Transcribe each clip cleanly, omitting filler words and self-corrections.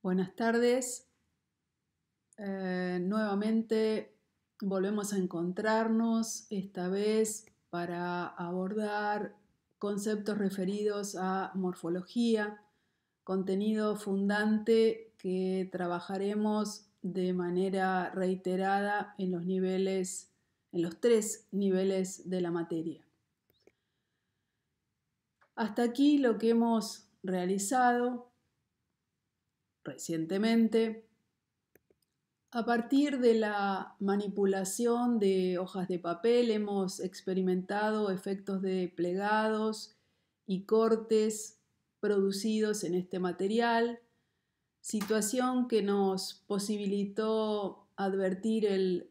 Buenas tardes. Nuevamente volvemos a encontrarnos, esta vez para abordar conceptos referidos a morfología, contenido fundante que trabajaremos de manera reiterada en los tres niveles de la materia. Hasta aquí lo que hemos realizado recientemente. A partir de la manipulación de hojas de papel hemos experimentado efectos de plegados y cortes producidos en este material, situación que nos posibilitó advertir el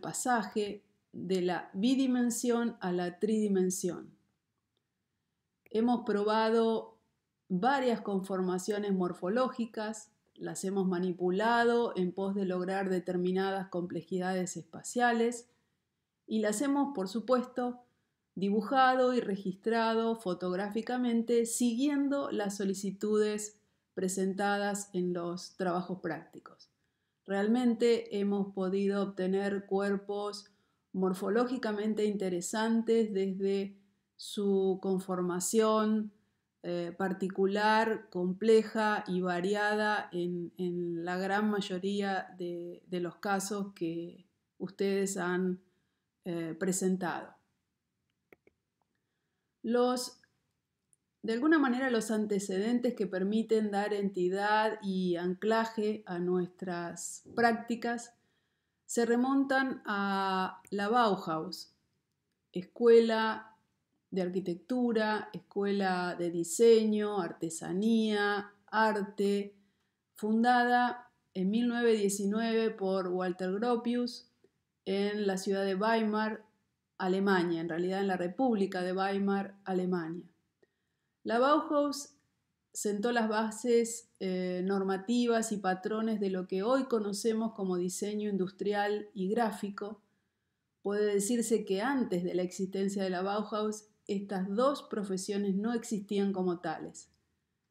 pasaje de la bidimensión a la tridimensión. Hemos probado varias conformaciones morfológicas, las hemos manipulado en pos de lograr determinadas complejidades espaciales y las hemos, por supuesto, dibujado y registrado fotográficamente siguiendo las solicitudes presentadas en los trabajos prácticos. Realmente hemos podido obtener cuerpos morfológicamente interesantes desde su conformación particular, compleja y variada en la gran mayoría de los casos que ustedes han presentado. De alguna manera los antecedentes que permiten dar entidad y anclaje a nuestras prácticas se remontan a la Bauhaus, escuela de arquitectura, escuela de diseño, artesanía, arte, fundada en 1919 por Walter Gropius en la ciudad de Weimar, Alemania, en realidad en la República de Weimar, Alemania. La Bauhaus sentó las bases normativas y patrones de lo que hoy conocemos como diseño industrial y gráfico. Puede decirse que antes de la existencia de la Bauhaus, estas dos profesiones no existían como tales.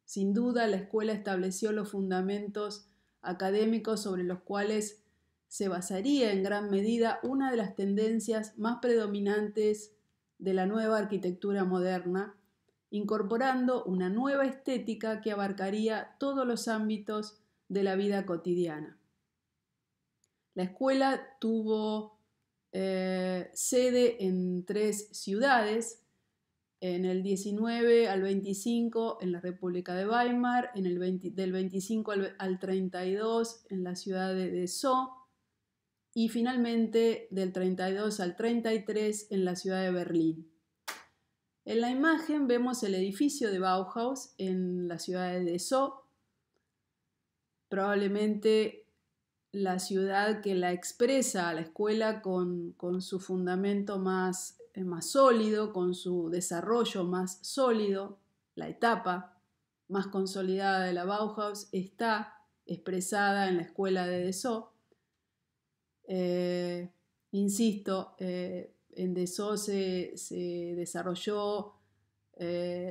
Sin duda, la escuela estableció los fundamentos académicos sobre los cuales se basaría en gran medida una de las tendencias más predominantes de la nueva arquitectura moderna, incorporando una nueva estética que abarcaría todos los ámbitos de la vida cotidiana. La escuela tuvo sede en 3 ciudades, en el 19 al 25 en la República de Weimar, del 25 al 32 en la ciudad de Dessau y finalmente del 32 al 33 en la ciudad de Berlín. En la imagen vemos el edificio de Bauhaus en la ciudad de Dessau, probablemente la ciudad que la expresa a la escuela con su fundamento más sólido, con su desarrollo más sólido. La etapa más consolidada de la Bauhaus está expresada en la escuela de Dessau. Insisto, en Dessau se desarrolló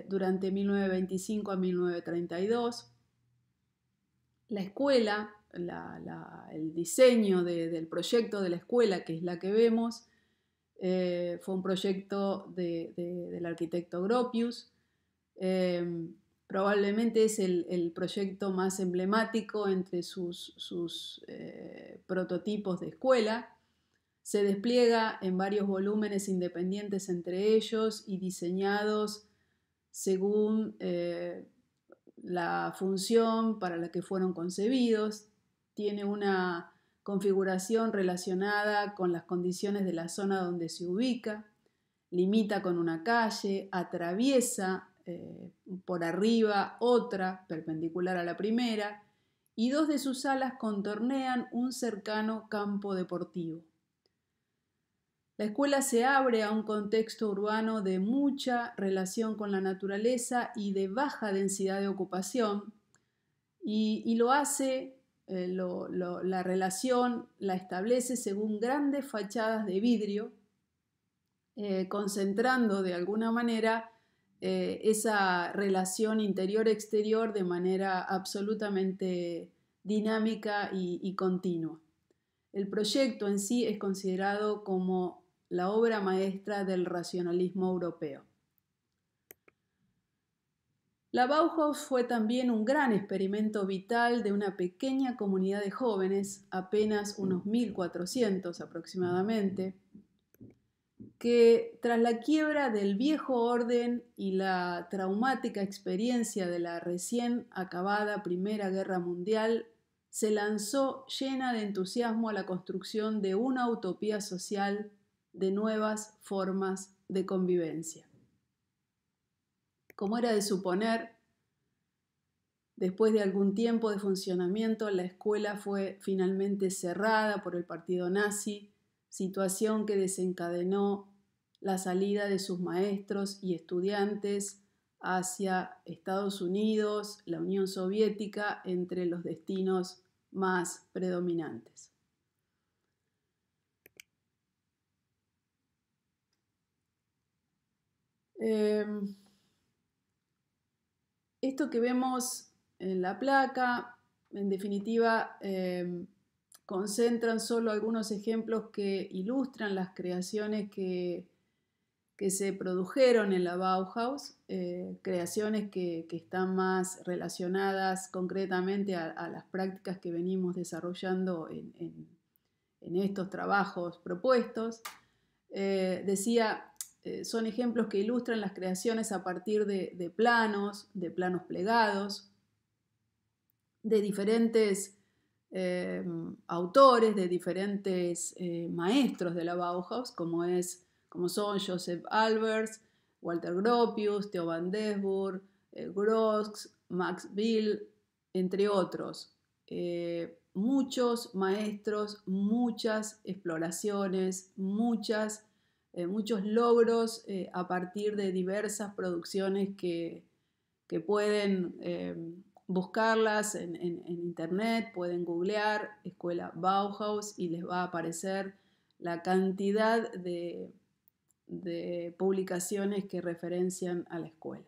durante 1925 a 1932. La escuela, el diseño del proyecto de la escuela, que es la que vemos, fue un proyecto del arquitecto Gropius. Probablemente es el proyecto más emblemático entre sus prototipos de escuela. Se despliega en varios volúmenes independientes entre ellos y diseñados según la función para la que fueron concebidos. Tiene una configuración relacionada con las condiciones de la zona donde se ubica, limita con una calle, atraviesa por arriba otra perpendicular a la primera y 2 de sus alas contornean un cercano campo deportivo. La escuela se abre a un contexto urbano de mucha relación con la naturaleza y de baja densidad de ocupación y lo hace, la relación la establece según grandes fachadas de vidrio, concentrando de alguna manera esa relación interior-exterior de manera absolutamente dinámica y continua. El proyecto en sí es considerado como la obra maestra del racionalismo europeo. La Bauhaus fue también un gran experimento vital de una pequeña comunidad de jóvenes, apenas unos 1400 aproximadamente, que tras la quiebra del viejo orden y la traumática experiencia de la recién acabada Primera Guerra Mundial, se lanzó llena de entusiasmo a la construcción de una utopía social de nuevas formas de convivencia. Como era de suponer, después de algún tiempo de funcionamiento, la escuela fue finalmente cerrada por el partido nazi, situación que desencadenó la salida de sus maestros y estudiantes hacia Estados Unidos, la Unión Soviética, entre los destinos más predominantes. Esto que vemos en la placa, en definitiva, concentran solo algunos ejemplos que ilustran las creaciones que se produjeron en la Bauhaus, creaciones que están más relacionadas concretamente a las prácticas que venimos desarrollando en estos trabajos propuestos. Decía, son ejemplos que ilustran las creaciones a partir de planos plegados, de diferentes autores, de diferentes maestros de la Bauhaus, como son Joseph Albers, Walter Gropius, Theo van Doesburg, Grosz, Max Bill, entre otros. Muchos maestros, muchas exploraciones, muchos logros a partir de diversas producciones que pueden buscarlas en internet, pueden googlear Escuela Bauhaus y les va a aparecer la cantidad de publicaciones que referencian a la escuela.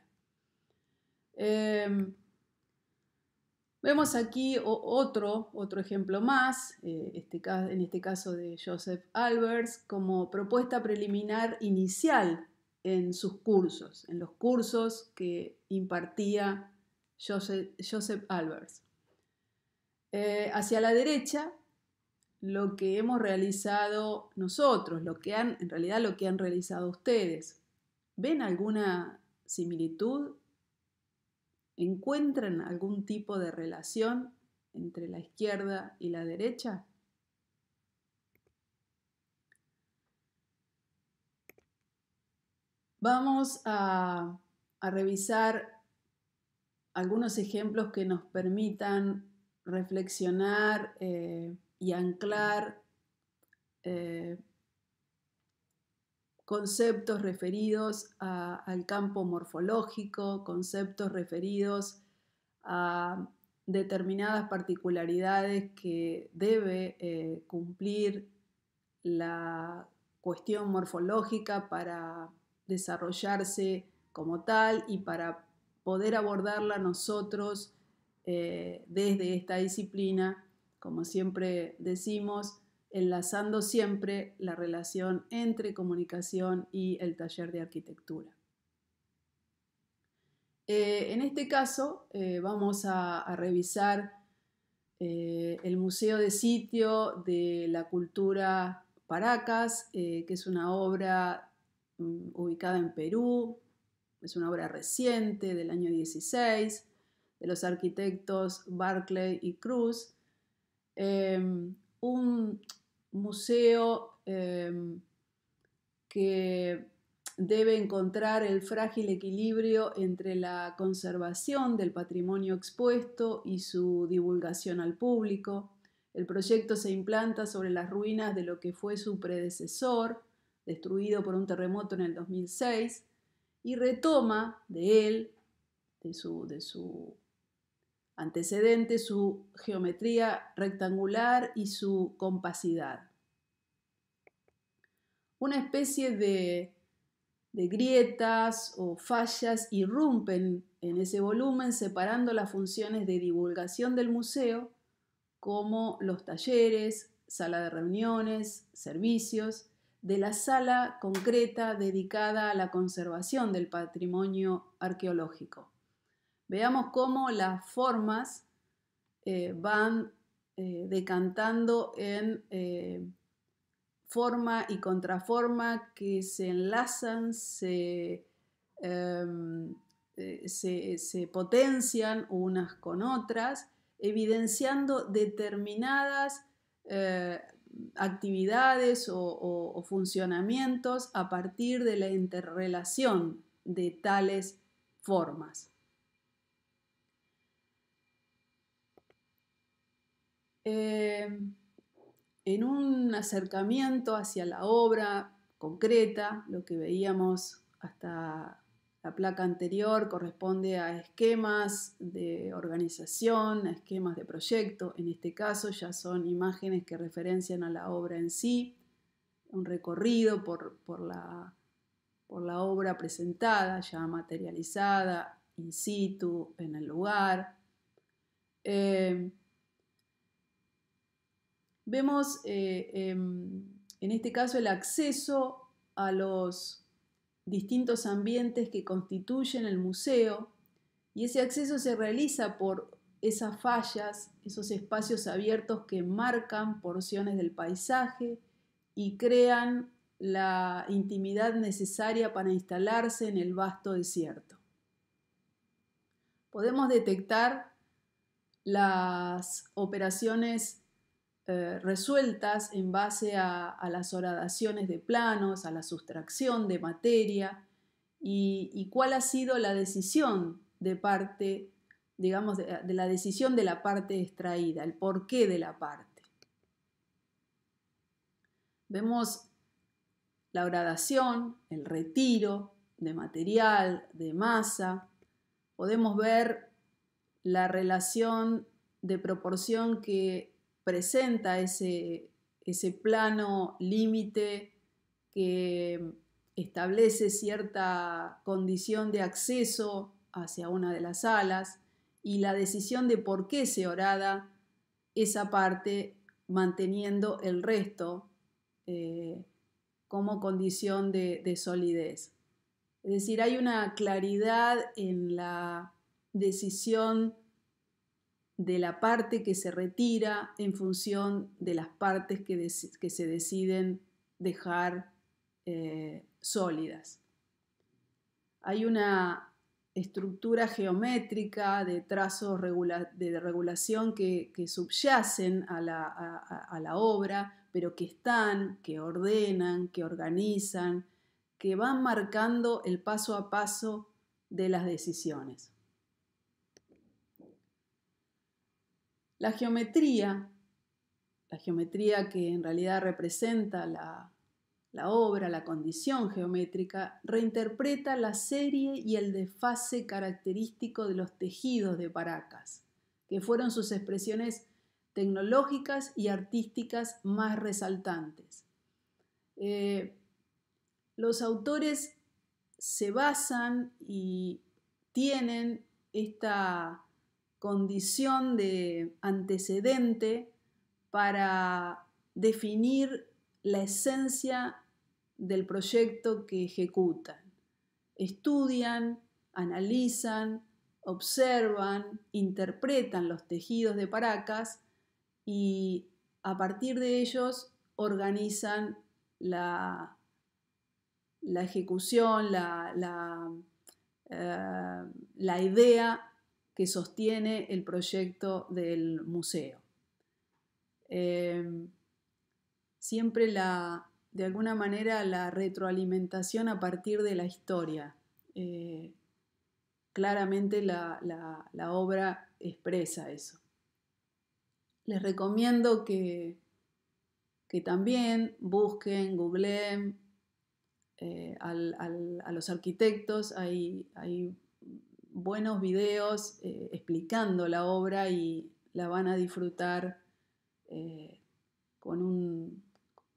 Vemos aquí otro ejemplo más, en este caso de Joseph Albers, como propuesta preliminar inicial en sus cursos, en los cursos que impartía Joseph Albers. Hacia la derecha, lo que hemos realizado nosotros, en realidad lo que han realizado ustedes. ¿Ven alguna similitud? ¿Encuentran algún tipo de relación entre la izquierda y la derecha? Vamos a revisar algunos ejemplos que nos permitan reflexionar y anclar conceptos referidos al campo morfológico, conceptos referidos a determinadas particularidades que debe cumplir la cuestión morfológica para desarrollarse como tal y para poder abordarla nosotros desde esta disciplina, como siempre decimos, enlazando siempre la relación entre comunicación y el taller de arquitectura. En este caso vamos a revisar el Museo de Sitio de la Cultura Paracas, que es una obra ubicada en Perú, es una obra reciente del año 16, de los arquitectos Barclay y Cruz. Un museo que debe encontrar el frágil equilibrio entre la conservación del patrimonio expuesto y su divulgación al público. El proyecto se implanta sobre las ruinas de lo que fue su predecesor, destruido por un terremoto en el 2006, y retoma de él, de su antecedente, su geometría rectangular y su compacidad. Una especie de de grietas o fallas irrumpen en ese volumen, separando las funciones de divulgación del museo, como los talleres, sala de reuniones, servicios, de la sala concreta dedicada a la conservación del patrimonio arqueológico. Veamos cómo las formas van decantando en forma y contraforma que se enlazan, se potencian unas con otras, evidenciando determinadas actividades o funcionamientos a partir de la interrelación de tales formas. En un acercamiento hacia la obra concreta, lo que veíamos hasta la placa anterior corresponde a esquemas de organización, a esquemas de proyecto. En este caso ya son imágenes que referencian a la obra en sí, un recorrido por la obra presentada, ya materializada, in situ, en el lugar. Vemos en este caso el acceso a los distintos ambientes que constituyen el museo, y ese acceso se realiza por esas fallas, esos espacios abiertos que marcan porciones del paisaje y crean la intimidad necesaria para instalarse en el vasto desierto. Podemos detectar las operaciones resueltas en base a las horadaciones de planos, a la sustracción de materia y cuál ha sido la decisión de parte, digamos, de la decisión de la parte extraída, el porqué de la parte. Vemos la horadación, el retiro de material, de masa. Podemos ver la relación de proporción que presenta ese plano límite que establece cierta condición de acceso hacia una de las salas y la decisión de por qué se horada esa parte manteniendo el resto como condición de solidez. Es decir, hay una claridad en la decisión de la parte que se retira en función de las partes que se deciden dejar sólidas. Hay una estructura geométrica de trazos de regulación que subyacen a la obra, pero que están, que ordenan, que organizan, que van marcando el paso a paso de las decisiones. La geometría que en realidad representa la obra, la condición geométrica, reinterpreta la serie y el desfase característico de los tejidos de Paracas, que fueron sus expresiones tecnológicas y artísticas más resaltantes. Los autores se basan y tienen esta condición de antecedente para definir la esencia del proyecto que ejecutan. Estudian, analizan, observan, interpretan los tejidos de Paracas y a partir de ellos organizan la ejecución, la idea que sostiene el proyecto del museo. Siempre de alguna manera la retroalimentación a partir de la historia. Claramente la obra expresa eso. Les recomiendo que también busquen, googleen a los arquitectos. Hay buenos videos explicando la obra y la van a disfrutar con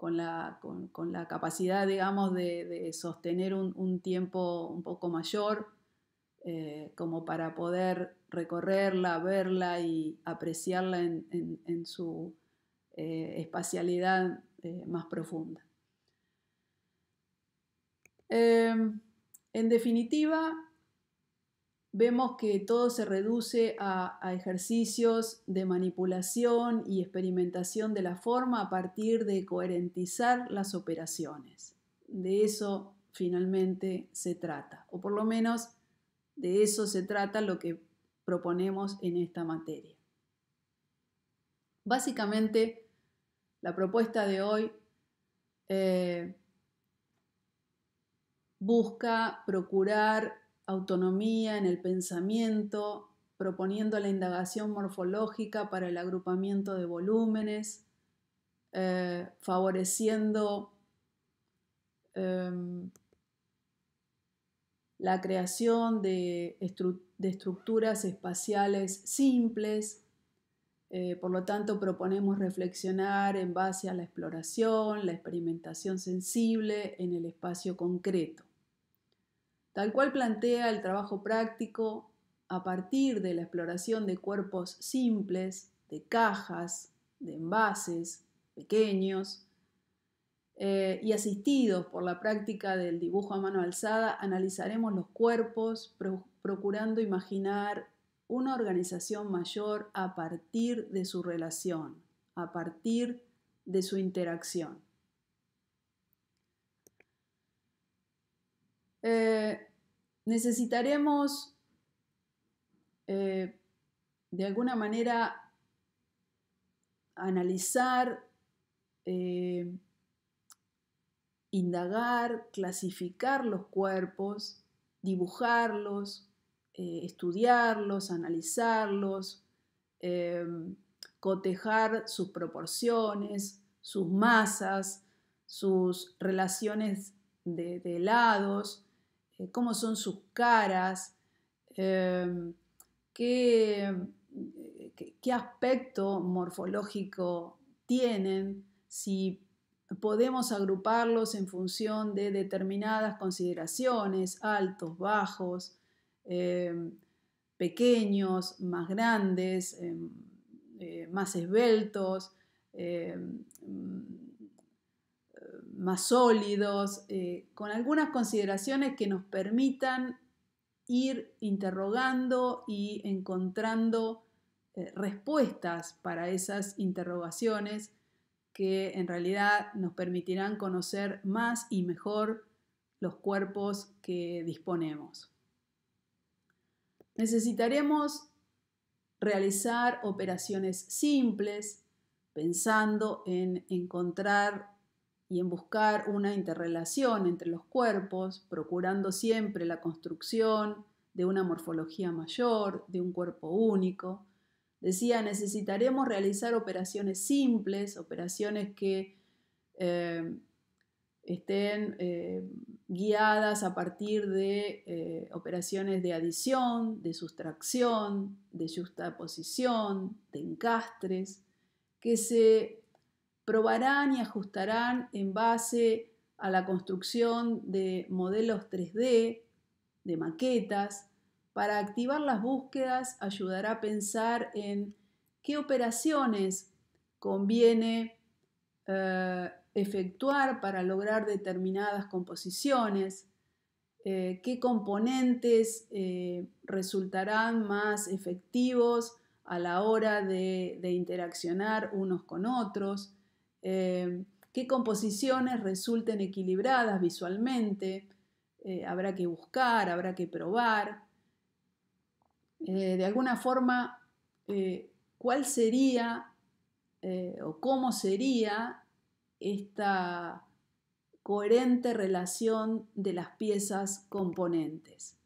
con la capacidad, digamos, de sostener un tiempo un poco mayor, como para poder recorrerla, verla y apreciarla en su espacialidad más profunda. En definitiva, vemos que todo se reduce a ejercicios de manipulación y experimentación de la forma a partir de coherentizar las operaciones. De eso finalmente se trata, o por lo menos de eso se trata lo que proponemos en esta materia. Básicamente, la propuesta de hoy busca procurar autonomía en el pensamiento, proponiendo la indagación morfológica para el agrupamiento de volúmenes, favoreciendo la creación de estructuras espaciales simples. Por lo tanto, proponemos reflexionar en base a la exploración, la experimentación sensible en el espacio concreto. Tal cual plantea el trabajo práctico, a partir de la exploración de cuerpos simples, de cajas, de envases pequeños, y asistidos por la práctica del dibujo a mano alzada, analizaremos los cuerpos, procurando imaginar una organización mayor a partir de su relación, a partir de su interacción. Necesitaremos de alguna manera analizar, indagar, clasificar los cuerpos, dibujarlos, estudiarlos, analizarlos, cotejar sus proporciones, sus masas, sus relaciones de lados, cómo son sus caras, qué aspecto morfológico tienen, si podemos agruparlos en función de determinadas consideraciones, altos, bajos, pequeños, más grandes, más esbeltos, más sólidos, con algunas consideraciones que nos permitan ir interrogando y encontrando respuestas para esas interrogaciones que en realidad nos permitirán conocer más y mejor los cuerpos que disponemos. Necesitaremos realizar operaciones simples, pensando en encontrar y en buscar una interrelación entre los cuerpos, procurando siempre la construcción de una morfología mayor, de un cuerpo único. Decía, necesitaremos realizar operaciones simples, operaciones que estén guiadas a partir de operaciones de adición, de sustracción, de juxtaposición, de encastres, que se probarán y ajustarán en base a la construcción de modelos 3D, de maquetas. Para activar las búsquedas ayudará a pensar en qué operaciones conviene efectuar para lograr determinadas composiciones, qué componentes resultarán más efectivos a la hora de interaccionar unos con otros, qué composiciones resulten equilibradas visualmente, habrá que buscar, habrá que probar. De alguna forma, ¿cuál sería o cómo sería esta coherente relación de las piezas componentes?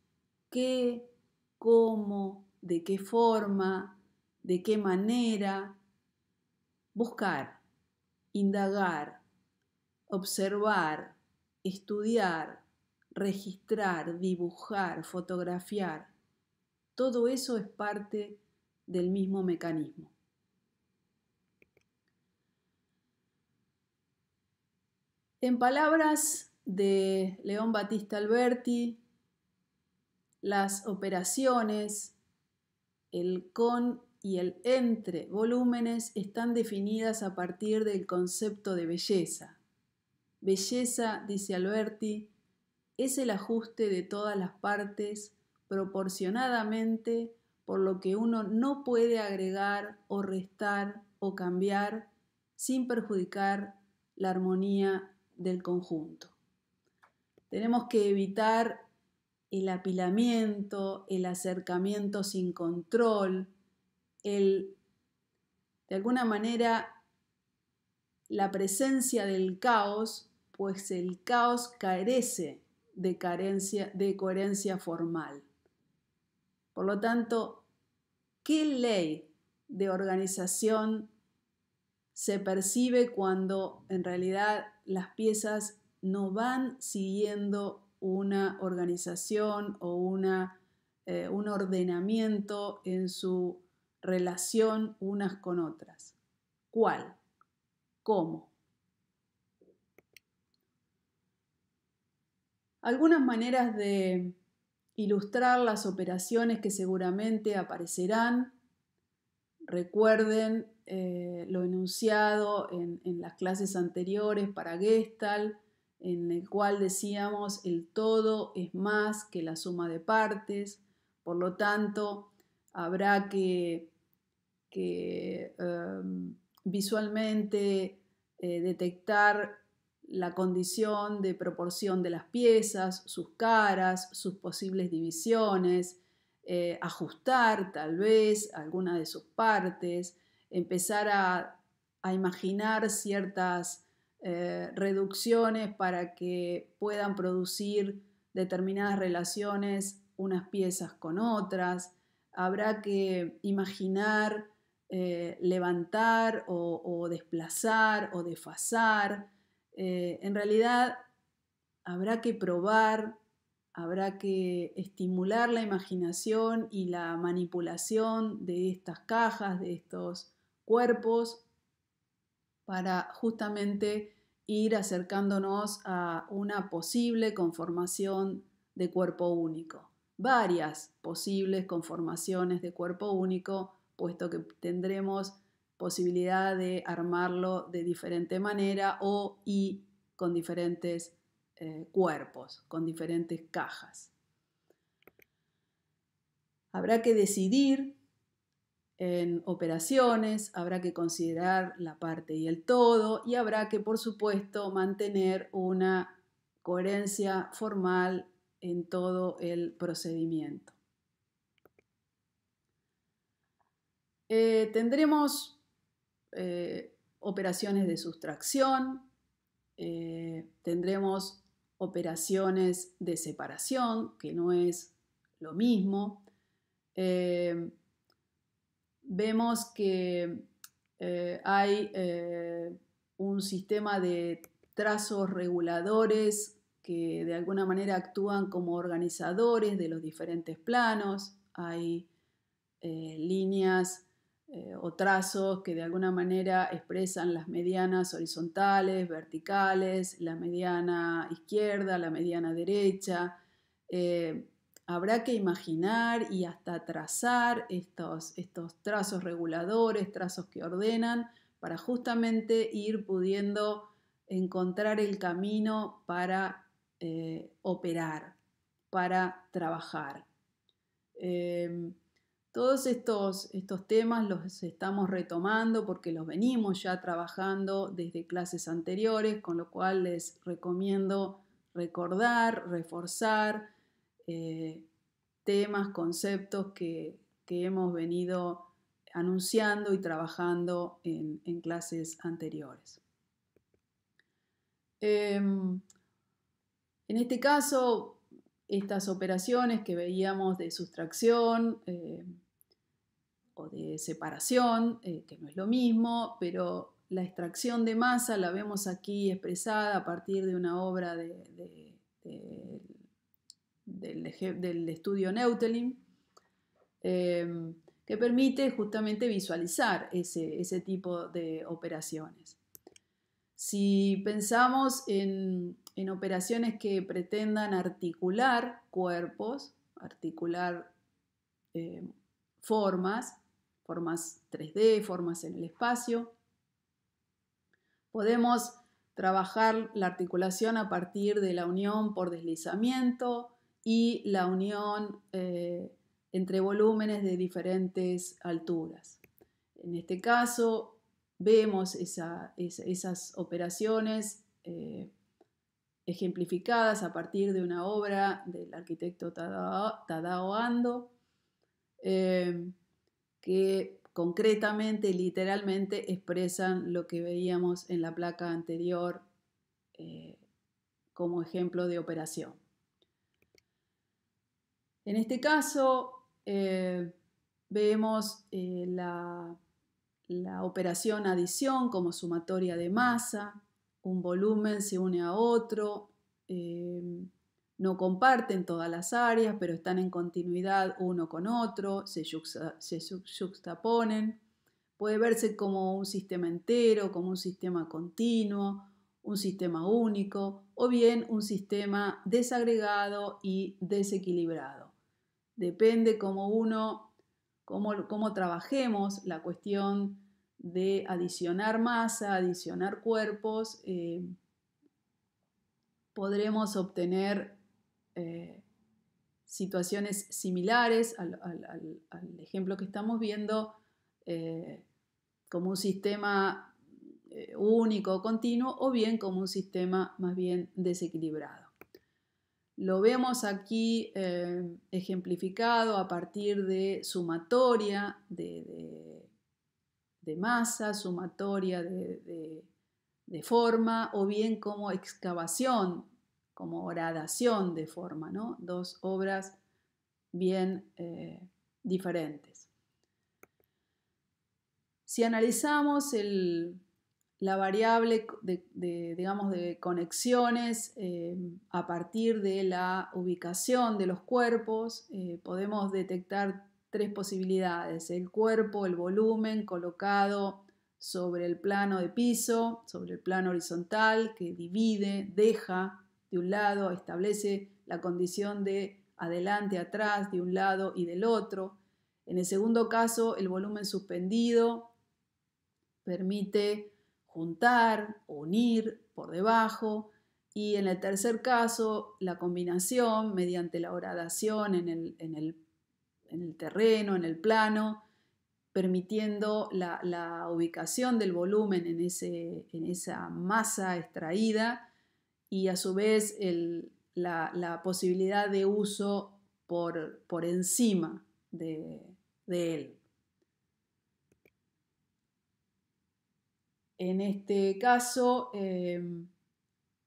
¿Qué, cómo, de qué forma, de qué manera? Buscar, indagar, observar, estudiar, registrar, dibujar, fotografiar. Todo eso es parte del mismo mecanismo. En palabras de León Battista Alberti, las operaciones, el con y el entre volúmenes están definidas a partir del concepto de belleza. Belleza, dice Alberti, es el ajuste de todas las partes proporcionadamente, por lo que uno no puede agregar o restar o cambiar sin perjudicar la armonía del conjunto. Tenemos que evitar el apilamiento, el acercamiento sin control, de alguna manera la presencia del caos, pues el caos carece de coherencia formal. Por lo tanto, ¿qué ley de organización se percibe cuando en realidad las piezas no van siguiendo una organización o un ordenamiento en su relación unas con otras? ¿Cuál? ¿Cómo? Algunas maneras de ilustrar las operaciones que seguramente aparecerán. Recuerden lo enunciado en las clases anteriores para Gestalt, en el cual decíamos el todo es más que la suma de partes, por lo tanto habrá que visualmente detectar la condición de proporción de las piezas, sus caras, sus posibles divisiones, ajustar tal vez alguna de sus partes, empezar a imaginar ciertas reducciones para que puedan producir determinadas relaciones unas piezas con otras. Habrá que imaginar levantar o desplazar o desfasar. En realidad habrá que probar, habrá que estimular la imaginación y la manipulación de estas cajas, de estos cuerpos, para justamente ir acercándonos a una posible conformación de cuerpo único. Varias posibles conformaciones de cuerpo único, puesto que tendremos posibilidad de armarlo de diferente manera y con diferentes cuerpos, con diferentes cajas. Habrá que decidir en operaciones, habrá que considerar la parte y el todo y habrá que, por supuesto, mantener una coherencia formal en todo el procedimiento. Tendremos operaciones de sustracción, tendremos operaciones de separación, que no es lo mismo. Vemos que hay un sistema de trazos reguladores que de alguna manera actúan como organizadores de los diferentes planos. Hay líneas o trazos que de alguna manera expresan las medianas horizontales, verticales, la mediana izquierda, la mediana derecha. Habrá que imaginar y hasta trazar estos trazos reguladores, trazos que ordenan, para justamente ir pudiendo encontrar el camino para operar, para trabajar. Todos estos temas los estamos retomando porque los venimos ya trabajando desde clases anteriores, con lo cual les recomiendo recordar, reforzar temas, conceptos que hemos venido anunciando y trabajando en clases anteriores. En este caso, estas operaciones que veíamos de sustracción o de separación, que no es lo mismo, pero la extracción de masa la vemos aquí expresada a partir de una obra del estudio Neutelin, que permite justamente visualizar ese tipo de operaciones. Si pensamos en operaciones que pretendan articular cuerpos, articular formas 3D, formas en el espacio, podemos trabajar la articulación a partir de la unión por deslizamiento y la unión entre volúmenes de diferentes alturas. En este caso vemos esas operaciones ejemplificadas a partir de una obra del arquitecto Tadao Ando, que concretamente, literalmente, expresan lo que veíamos en la placa anterior como ejemplo de operación. En este caso, vemos la operación adición como sumatoria de masa. Un volumen se une a otro, no comparten todas las áreas, pero están en continuidad uno con otro, se yuxtaponen. Puede verse como un sistema entero, como un sistema continuo, un sistema único o bien un sistema desagregado y desequilibrado. Depende cómo trabajemos la cuestión de adicionar masa, adicionar cuerpos, podremos obtener situaciones similares al ejemplo que estamos viendo, como un sistema único, continuo, o bien como un sistema más bien desequilibrado. Lo vemos aquí ejemplificado a partir de sumatoria de masa, sumatoria de forma, o bien como excavación, como horadación de forma, ¿no? Dos obras bien diferentes. Si analizamos la variable de conexiones a partir de la ubicación de los cuerpos, podemos detectar tres posibilidades: el cuerpo, el volumen colocado sobre el plano de piso, sobre el plano horizontal, que divide, deja de un lado, establece la condición de adelante, atrás, de un lado y del otro. En el segundo caso, el volumen suspendido permite juntar, unir por debajo, y en el tercer caso, la combinación mediante la horadación en el terreno, en el plano, permitiendo la ubicación del volumen en esa masa extraída, y a su vez la posibilidad de uso por encima de él. En este caso,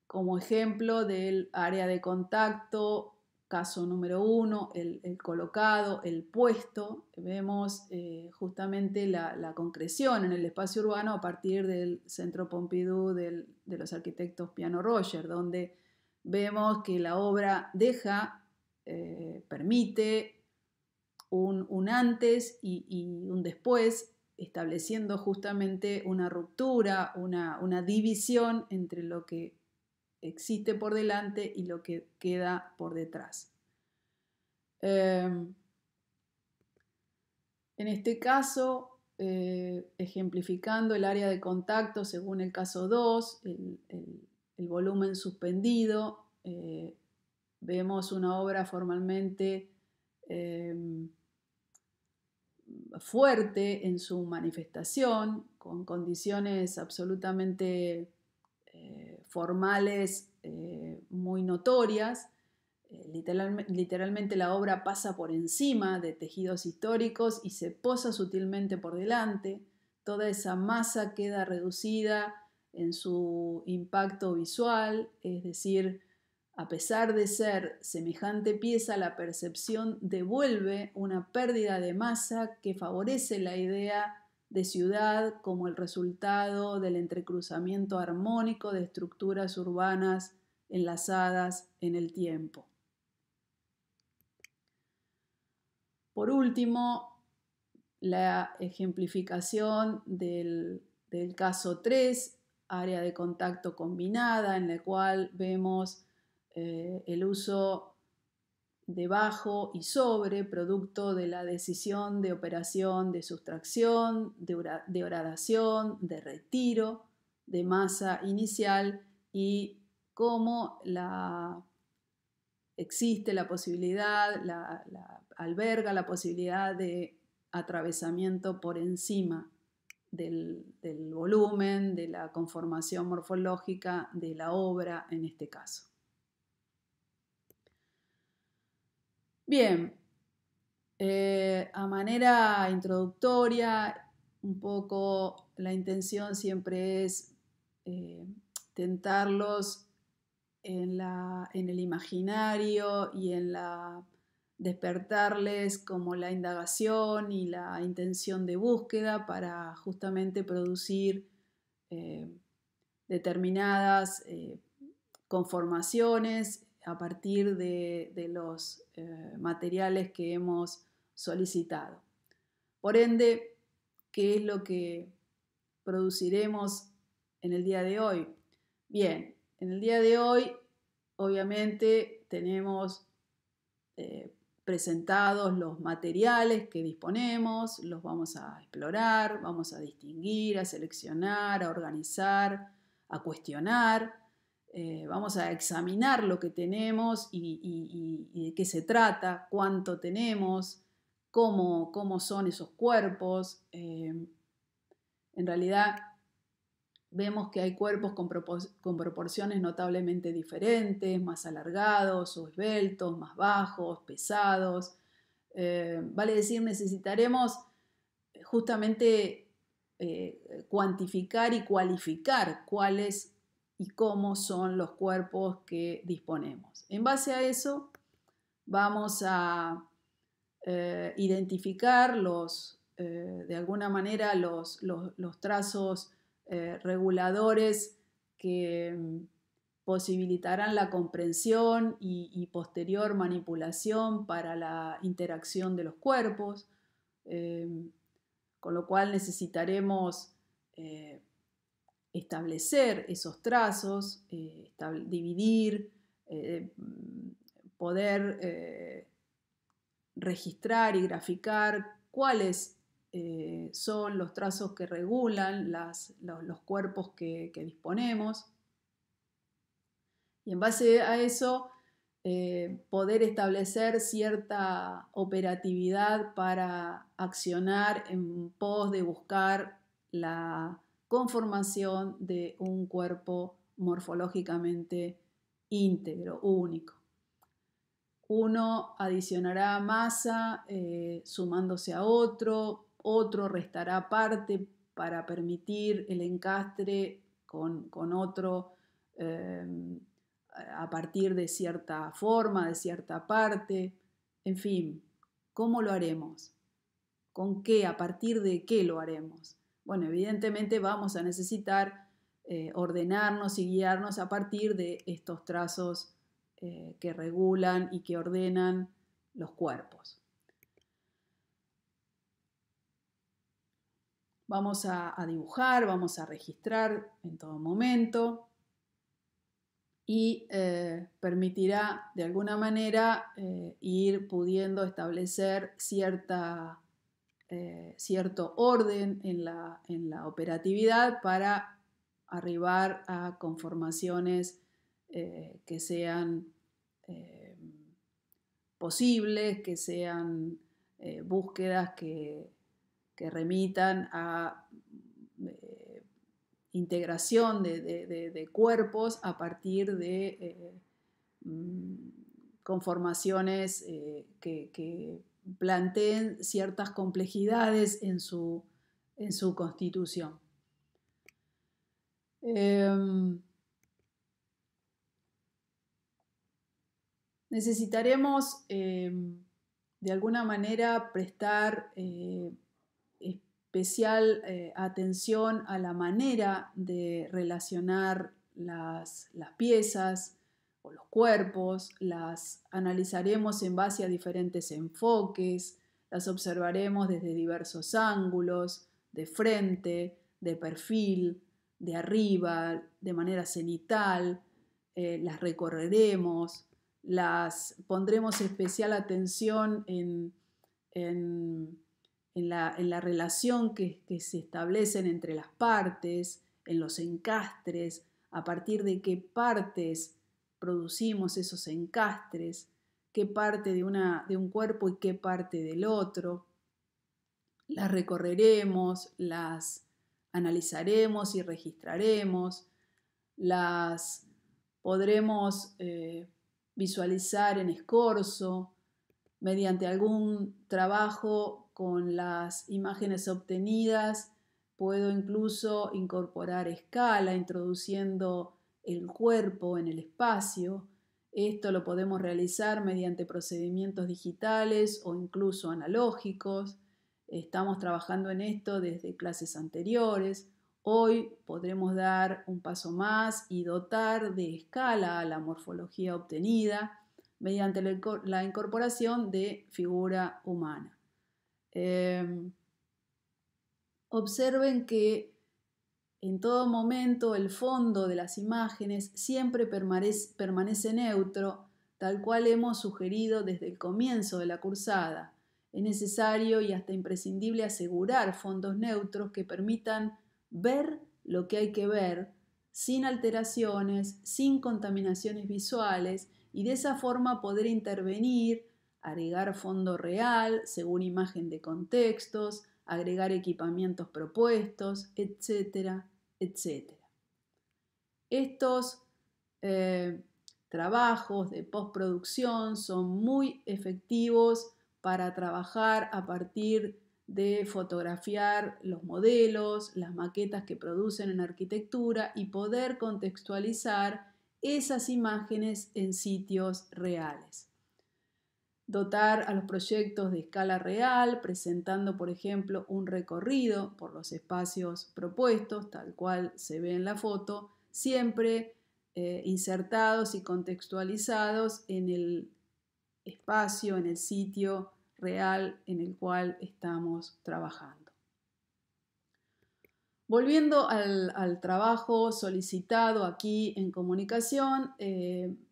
como ejemplo del área de contacto, caso número 1, el colocado, el puesto, vemos justamente la concreción en el espacio urbano a partir del Centro Pompidou de los arquitectos Piano Roger, donde vemos que la obra permite un antes y un después, estableciendo justamente una ruptura, una división entre lo que existe por delante y lo que queda por detrás. En este caso, ejemplificando el área de contacto según el caso 2, el volumen suspendido, vemos una obra formalmente fuerte en su manifestación, con condiciones absolutamente formales muy notorias. Literalmente la obra pasa por encima de tejidos históricos y se posa sutilmente por delante. Toda esa masa queda reducida en su impacto visual, es decir, a pesar de ser semejante pieza, la percepción devuelve una pérdida de masa que favorece la idea de ciudad como el resultado del entrecruzamiento armónico de estructuras urbanas enlazadas en el tiempo. Por último, la ejemplificación del caso 3 área de contacto combinada, en la cual vemos el uso de bajo y sobre, producto de la decisión de operación de sustracción, de horadación, de retiro, de masa inicial, y cómo existe la posibilidad, alberga la posibilidad de atravesamiento por encima del volumen, de la conformación morfológica de la obra en este caso. Bien, a manera introductoria, un poco la intención siempre es tentarlos en el imaginario y en despertarles como la indagación y la intención de búsqueda para justamente producir determinadas conformaciones a partir de los materiales que hemos solicitado. Por ende, ¿qué es lo que produciremos en el día de hoy? Bien, en el día de hoy obviamente tenemos presentados los materiales que disponemos, los vamos a explorar, vamos a distinguir, a seleccionar, a organizar, a cuestionar, vamos a examinar lo que tenemos y de qué se trata, cuánto tenemos, cómo son esos cuerpos. En realidad vemos que hay cuerpos con proporciones notablemente diferentes, más alargados o esbeltos, más bajos, pesados. Vale decir, necesitaremos justamente cuantificar y cualificar cuáles y cómo son los cuerpos que disponemos. En base a eso vamos a identificar de alguna manera los trazos reguladores que posibilitarán la comprensión y posterior manipulación para la interacción de los cuerpos, con lo cual necesitaremos establecer esos trazos, dividir, poder registrar y graficar cuáles son los trazos que regulan los cuerpos que disponemos, y en base a eso poder establecer cierta operatividad para accionar en pos de buscar la conformación de un cuerpo morfológicamente íntegro, único. Uno adicionará masa sumándose a otro restará parte para permitir el encastre con otro a partir de cierta forma, de cierta parte. En fin, ¿cómo lo haremos? ¿Con qué? ¿A partir de qué lo haremos? Bueno, evidentemente vamos a necesitar ordenarnos y guiarnos a partir de estos trazos que regulan y que ordenan los cuerpos. Vamos a dibujar, vamos a registrar en todo momento y permitirá de alguna manera ir pudiendo establecer cierto orden en la operatividad para arribar a conformaciones que sean posibles, que sean búsquedas que remitan a integración de cuerpos a partir de conformaciones que planteen ciertas complejidades en su constitución. Necesitaremos de alguna manera prestar especial atención a la manera de relacionar las piezas o los cuerpos, las analizaremos en base a diferentes enfoques, las observaremos desde diversos ángulos, de frente, de perfil, de arriba, de manera cenital, las recorreremos, las pondremos especial atención en la relación que se establecen entre las partes, en los encastres, a partir de qué partes producimos esos encastres, qué parte de un cuerpo y qué parte del otro. Las recorreremos, las analizaremos y registraremos, las podremos visualizar en escorzo, mediante algún trabajo con las imágenes obtenidas. Puedo incluso incorporar escala, introduciendo el cuerpo en el espacio. Esto lo podemos realizar mediante procedimientos digitales o incluso analógicos. Estamos trabajando en esto desde clases anteriores. Hoy podremos dar un paso más y dotar de escala a la morfología obtenida mediante la incorporación de figura humana. Observen que en todo momento el fondo de las imágenes siempre permanece neutro, tal cual hemos sugerido desde el comienzo de la cursada. Es necesario y hasta imprescindible asegurar fondos neutros que permitan ver lo que hay que ver, sin alteraciones, sin contaminaciones visuales, y de esa forma poder intervenir, agregar fondo real según imagen de contextos, agregar equipamientos propuestos, etcétera, etcétera. Estos trabajos de postproducción son muy efectivos para trabajar a partir de fotografiar los modelos, las maquetas que producen en arquitectura y poder contextualizar esas imágenes en sitios reales. Dotar a los proyectos de escala real, presentando, por ejemplo, un recorrido por los espacios propuestos, tal cual se ve en la foto, siempre insertados y contextualizados en el espacio, en el sitio real en el cual estamos trabajando. Volviendo al trabajo solicitado aquí en comunicación,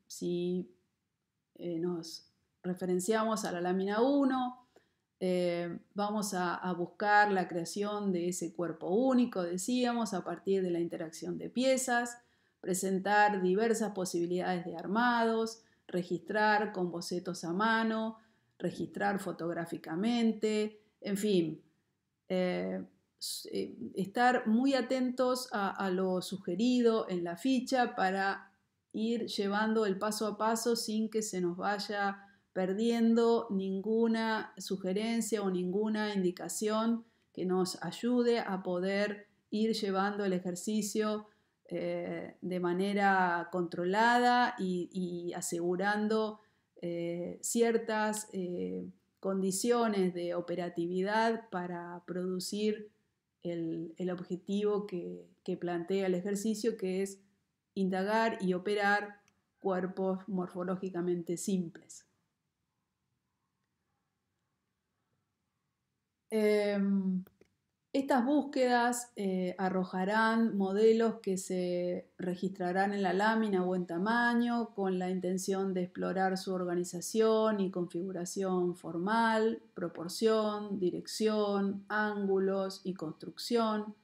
si nos referenciamos a la lámina 1, vamos a buscar la creación de ese cuerpo único, decíamos, a partir de la interacción de piezas, presentar diversas posibilidades de armados, registrar con bocetos a mano, registrar fotográficamente, en fin, estar muy atentos a lo sugerido en la ficha para ir llevando el paso a paso sin que se nos vaya perdiendo ninguna sugerencia o ninguna indicación que nos ayude a poder ir llevando el ejercicio de manera controlada y asegurando ciertas condiciones de operatividad para producir el objetivo que plantea el ejercicio, que es indagar y operar cuerpos morfológicamente simples. Estas búsquedas arrojarán modelos que se registrarán en la lámina o en tamaño con la intención de explorar su organización y configuración formal, proporción, dirección, ángulos y construcción.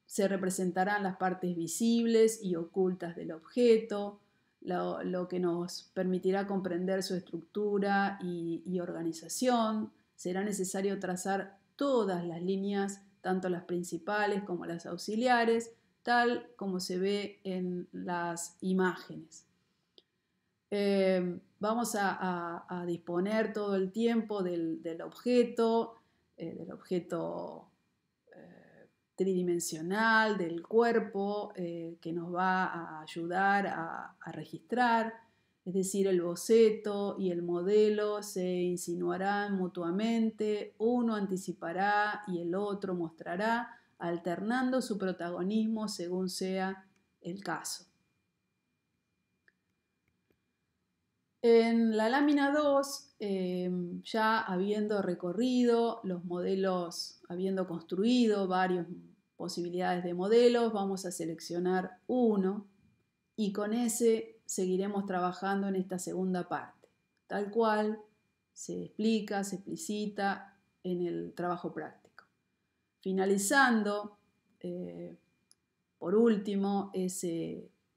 Se representarán las partes visibles y ocultas del objeto, lo que nos permitirá comprender su estructura y organización. Será necesario trazar todas las líneas, tanto las principales como las auxiliares, tal como se ve en las imágenes. Vamos a disponer todo el tiempo del objeto tridimensional, del cuerpo, que nos va a ayudar a registrar. Es decir, el boceto y el modelo se insinuarán mutuamente, uno anticipará y el otro mostrará, alternando su protagonismo según sea el caso. En la lámina 2, ya habiendo recorrido los modelos, habiendo construido varios posibilidades de modelos, vamos a seleccionar uno y con ese seguiremos trabajando en esta segunda parte, tal cual se explica, se explicita en el trabajo práctico. Finalizando, por último,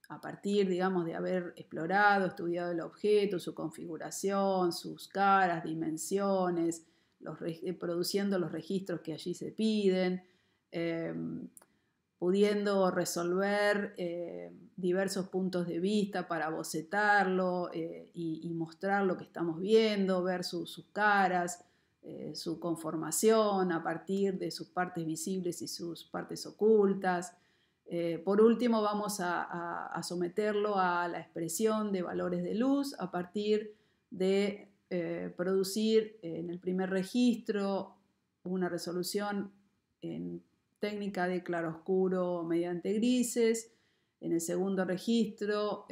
a partir, digamos, de haber explorado, estudiado el objeto, su configuración, sus caras, dimensiones, produciendo los registros que allí se piden, pudiendo resolver diversos puntos de vista para bocetarlo y mostrar lo que estamos viendo, ver sus caras, su conformación a partir de sus partes visibles y sus partes ocultas. Por último, vamos a someterlo a la expresión de valores de luz a partir de producir en el primer registro una resolución en técnica de claroscuro mediante grises, en el segundo registro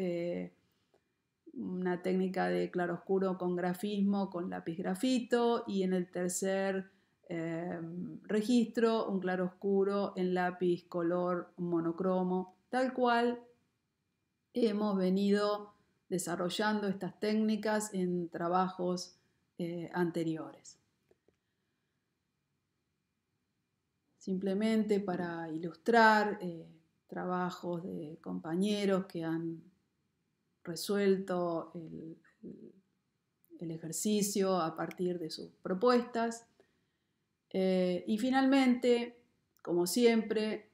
una técnica de claroscuro con grafismo con lápiz grafito y en el tercer registro un claroscuro en lápiz color monocromo, tal cual hemos venido desarrollando estas técnicas en trabajos anteriores. Simplemente para ilustrar trabajos de compañeros que han resuelto el ejercicio a partir de sus propuestas. Y finalmente, como siempre,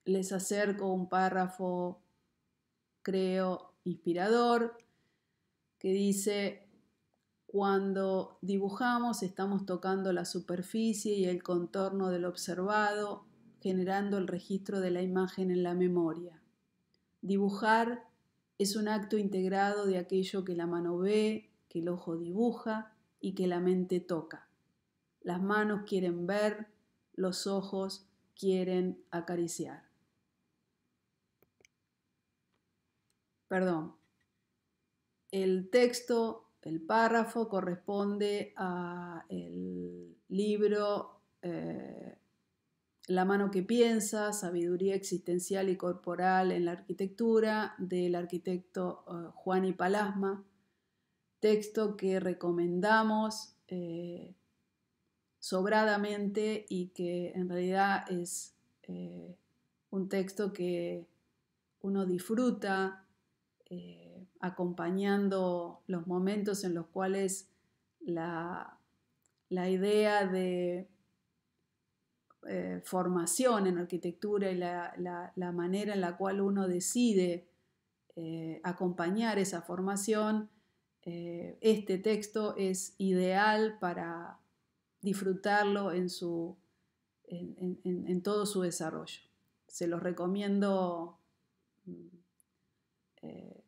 les acerco un párrafo, creo, inspirador, que dice: cuando dibujamos estamos tocando la superficie y el contorno del observado, generando el registro de la imagen en la memoria. Dibujar es un acto integrado de aquello que la mano ve, que el ojo dibuja y que la mente toca. Las manos quieren ver, los ojos quieren acariciar. Perdón. El texto, el párrafo, corresponde al libro La mano que piensa, sabiduría existencial y corporal en la arquitectura, del arquitecto Juan Palasma, texto que recomendamos sobradamente y que en realidad es un texto que uno disfruta acompañando los momentos en los cuales la idea de formación en arquitectura y la manera en la cual uno decide acompañar esa formación, este texto es ideal para disfrutarlo en todo su desarrollo. Se los recomiendo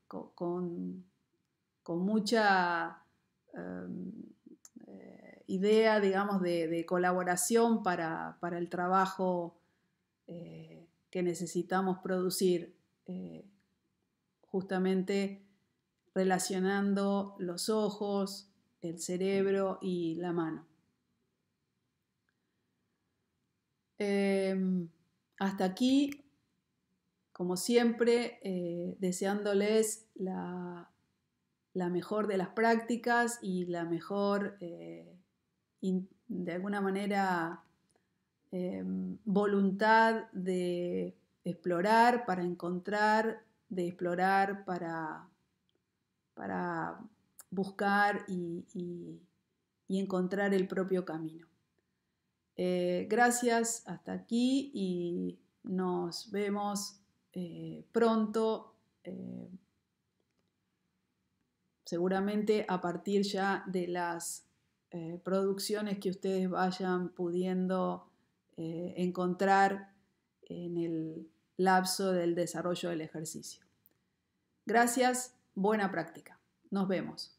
con mucha idea, digamos, de colaboración para el trabajo que necesitamos producir, justamente relacionando los ojos, el cerebro y la mano. Hasta aquí, como siempre, deseándoles la mejor de las prácticas y la mejor, de alguna manera, voluntad de explorar para encontrar, de explorar para buscar y encontrar el propio camino. Gracias, hasta aquí y nos vemos pronto, seguramente a partir ya de las producciones que ustedes vayan pudiendo encontrar en el lapso del desarrollo del ejercicio. Gracias, buena práctica. Nos vemos.